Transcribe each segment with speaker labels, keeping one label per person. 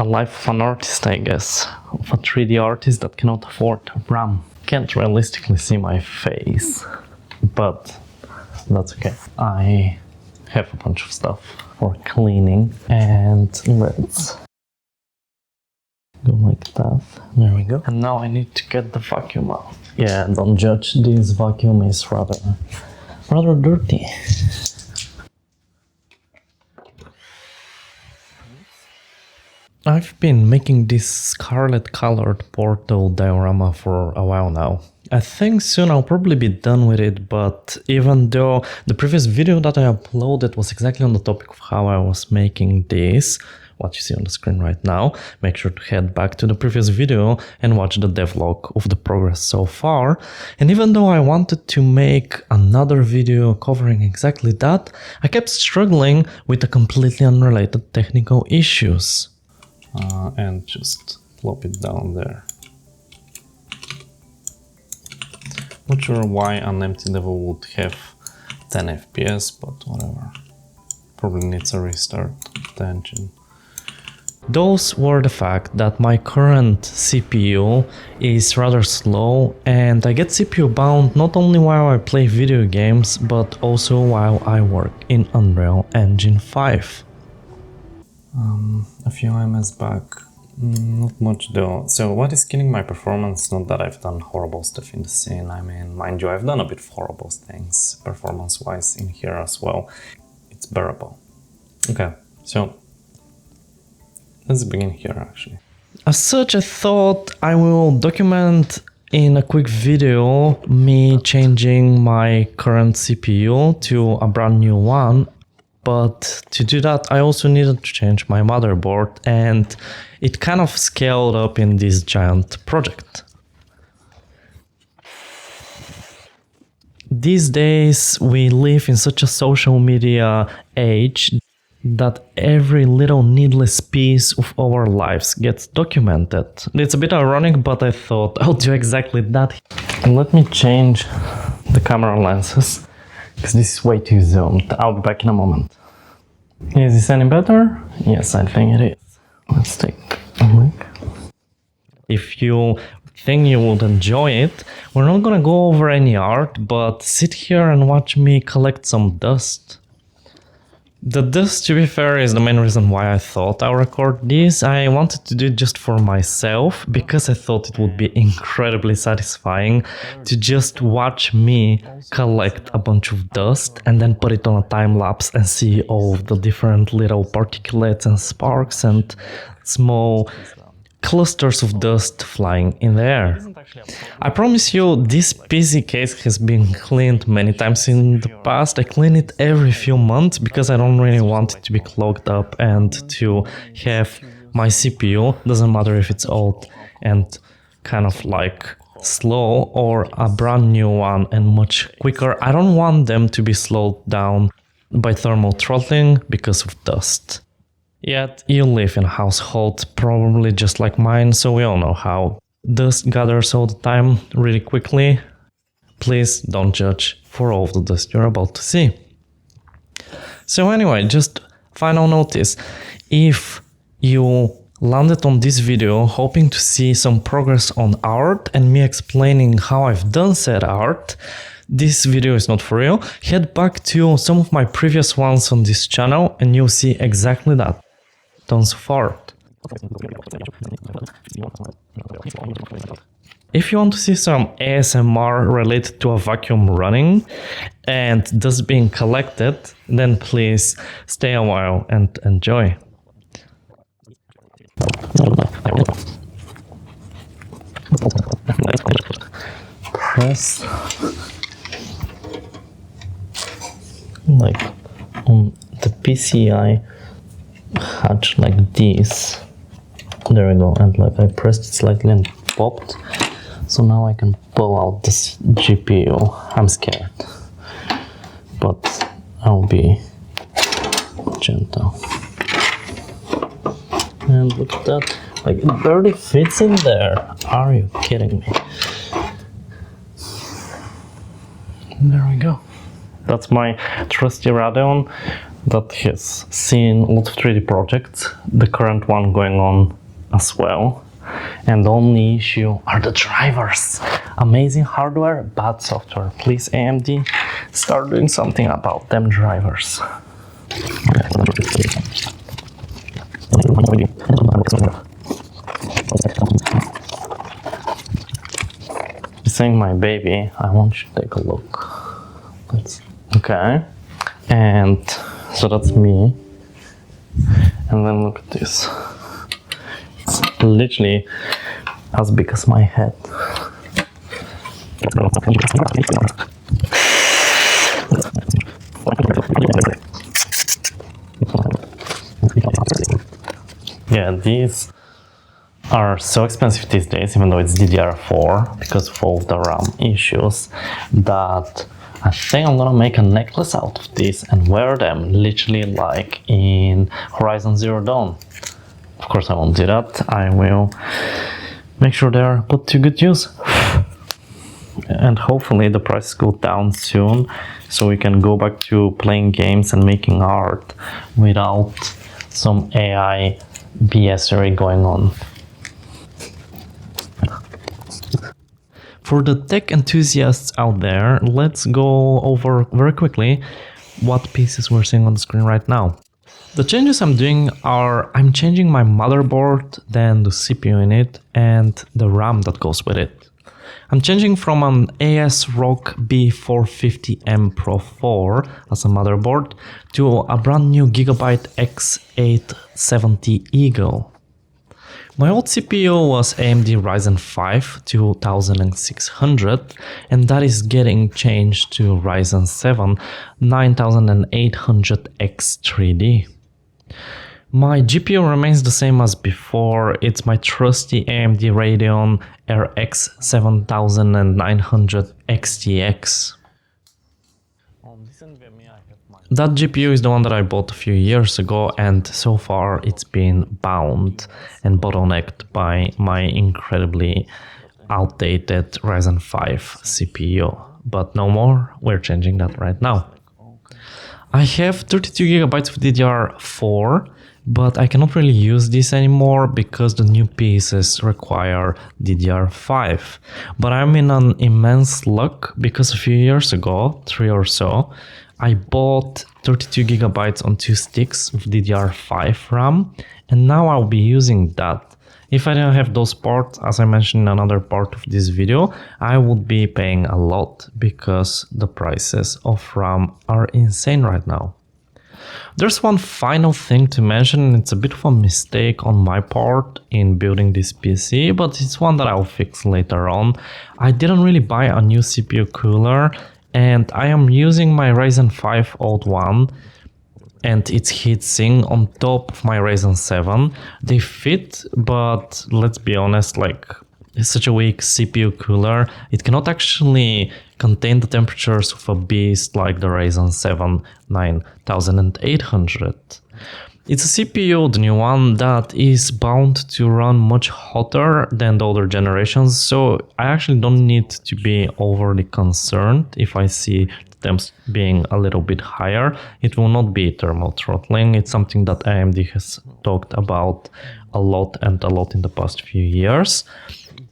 Speaker 1: a life of an artist, I guess. Of a 3D artist that cannot afford RAM. Can't realistically see my face, but that's okay. I have a bunch of stuff for cleaning, and let's go like that. There we go. And now I need to get the vacuum out. Yeah, don't judge. This vacuum is rather dirty. I've been making this scarlet colored portal diorama for a while now. I think soon I'll probably be done with it, but even though the previous video that I uploaded was exactly on the topic of how I was making this, what you see on the screen right now, make sure to head back to the previous video and watch the devlog of the progress so far. And even though I wanted to make another video covering exactly that, I kept struggling with the completely unrelated technical issues. And just plop it down there. Not sure why an empty level would have 10 FPS, but whatever. Probably needs a restart of the engine. Those were the fact that my current CPU is rather slow, and I get CPU bound not only while I play video games, but also while I work in Unreal Engine 5. A few MS back, not much though. So what is killing my performance? Not that I've done horrible stuff in the scene, I mean, mind you, I've done a bit of horrible things performance-wise in here as well. It's bearable. Okay, so let's begin here actually. As such, I thought I will document in a quick video me changing my current CPU to a brand new one. But to do that, I also needed to change my motherboard, and it kind of scaled up in this giant project. These days, we live in such a social media age that every little needless piece of our lives gets documented. It's a bit ironic, but I thought I'll do exactly that. And let me change the camera lenses, because this is way too zoomed. I'll be back in a moment. Is this any better? Yes, I think it is. Let's take a look. If you think you would enjoy it, we're not gonna go over any art, but sit here and watch me collect some dust. The dust, to be fair, is the main reason why I thought I'll record this. I wanted to do it just for myself, because I thought it would be incredibly satisfying to just watch me collect a bunch of dust and then put it on a time lapse and see all the different little particulates and sparks and small clusters of dust flying in the air. I promise you, this PC case has been cleaned many times in the past. I clean it every few months because I don't really want it to be clogged up and to have my CPU, doesn't matter if it's old and kind of like slow or a brand new one and much quicker. I don't want them to be slowed down by thermal throttling because of dust. Yet you live in a household probably just like mine, so we all know how dust gathers all the time really quickly. Please don't judge for all of the dust you're about to see. So anyway, just final notice. If you landed on this video hoping to see some progress on art and me explaining how I've done said art, this video is not for you. Head back to some of my previous ones on this channel and you'll see exactly that. Tons of art. If you want to see some ASMR related to a vacuum running and dust being collected, then please stay a while and enjoy. Press like on the PCI hatch like this. There we go, and like I pressed it slightly and popped. So now I can pull out this GPU. I'm scared, but I'll be gentle. And look at that, like it barely fits in there. Are you kidding me? There we go. That's my trusty Radeon that has seen a lot of 3D projects, the current one going on as well. And the only issue are the drivers. Amazing hardware, bad software. Please, AMD, start doing something about them drivers. Saying my baby, I want you to take a look. Okay, and so that's me. And then look at this. It's literally as big as my head. Yeah, these are so expensive these days, even though it's DDR4, because of all the RAM issues, that I think I'm gonna make a necklace out of this and wear them literally like in Horizon Zero Dawn. Of course I won't do that. I will make sure they're put to good use. And hopefully the prices go down soon, so we can go back to playing games and making art without some AI BSery going on. For the tech enthusiasts out there, let's go over very quickly what pieces we're seeing on the screen right now. The changes I'm doing are I'm changing my motherboard, then the CPU in it, and the RAM that goes with it. I'm changing from an ASRock B450M Pro 4 as a motherboard to a brand new Gigabyte X870 Eagle. My old CPU was AMD Ryzen 5 2600, and that is getting changed to Ryzen 7 9800X3D. My GPU remains the same as before. It's my trusty AMD Radeon RX 7900 XTX. That GPU is the one that I bought a few years ago, and so far it's been bound and bottlenecked by my incredibly outdated Ryzen 5 CPU. But no more, we're changing that right now. I have 32 gigabytes of DDR4, but I cannot really use this anymore because the new pieces require DDR5. But I'm in an immense luck because a few years ago, 3 or so, I bought 32 gigabytes on 2 sticks of DDR5 RAM, and now I'll be using that. If I didn't have those parts, as I mentioned in another part of this video, I would be paying a lot because the prices of RAM are insane right now. There's one final thing to mention, and it's a bit of a mistake on my part in building this PC, but it's one that I'll fix later on. I didn't really buy a new CPU cooler, and I am using my Ryzen 5 old one and its heatsink on top of my Ryzen 7. They fit, but let's be honest, like, it's such a weak CPU cooler, it cannot actually contain the temperatures of a beast like the Ryzen 7 9800. It's a CPU, the new one, that is bound to run much hotter than the older generations, so I actually don't need to be overly concerned if I see them being a little bit higher. It will not be thermal throttling. It's something that AMD has talked about a lot in the past few years.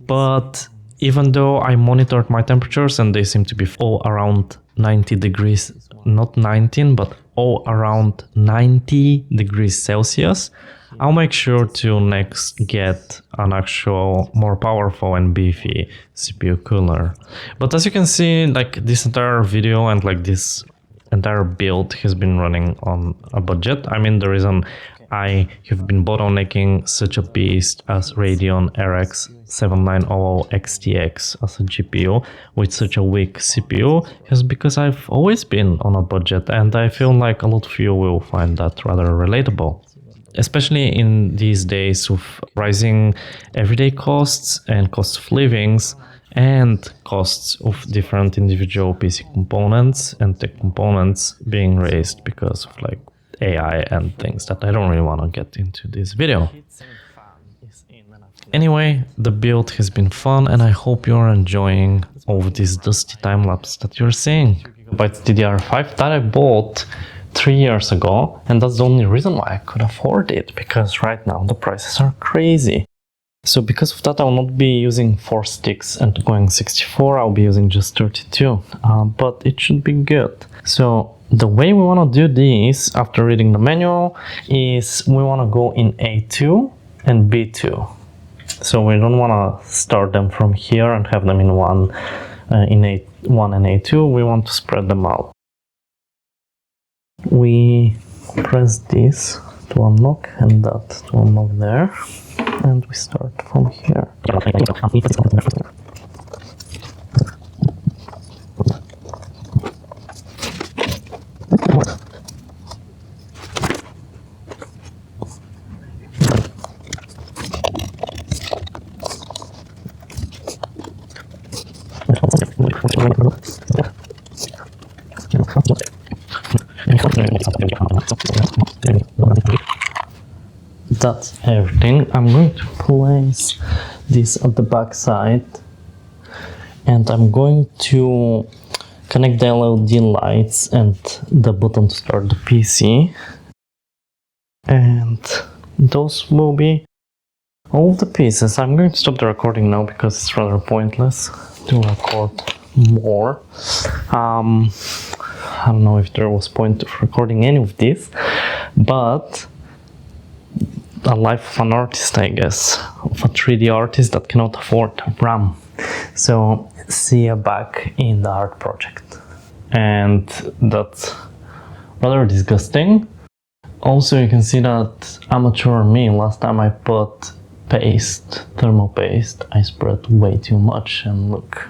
Speaker 1: But even though I monitored my temperatures and they seem to be all around 90 degrees, not 19, but all around 90 degrees Celsius, I'll make sure to next get an actual more powerful and beefy CPU cooler. But as you can see, like, this entire video and like this entire build has been running on a budget. I mean, the reason I have been bottlenecking such a beast as Radeon RX 7900 XTX as a GPU with such a weak CPU is because I've always been on a budget, and I feel like a lot of you will find that rather relatable. Especially in these days of rising everyday costs and cost of livings and costs of different individual PC components and tech components being raised because of like AI and things that I don't really want to get into this video. Anyway, the build has been fun, and I hope you're enjoying all of this dusty time-lapse that you're seeing. But DDR5 that I bought 3 years ago, and that's the only reason why I could afford it, because right now the prices are crazy. So because of that, I will not be using 4 sticks and going 64, I'll be using just 32, but it should be good. So the way we want to do this, after reading the manual, is we want to go in A2 and B2. So we don't want to start them from here and have them in one, in A1 and A2, we want to spread them out. We press this to unlock and that to unlock there, and we start from here. That's everything. I'm going to place this at the back side, and I'm going to connect the LED lights and the button to start the PC, and those will be all of the pieces. I'm going to stop the recording now because it's rather pointless to record more. I don't know if there was point of recording any of this, but a life of an artist, I guess, of a 3D artist that cannot afford RAM. So see you back in the art project. And that's rather disgusting. Also, you can see that amateur me, last time I put paste, thermal paste, I spread way too much, and look,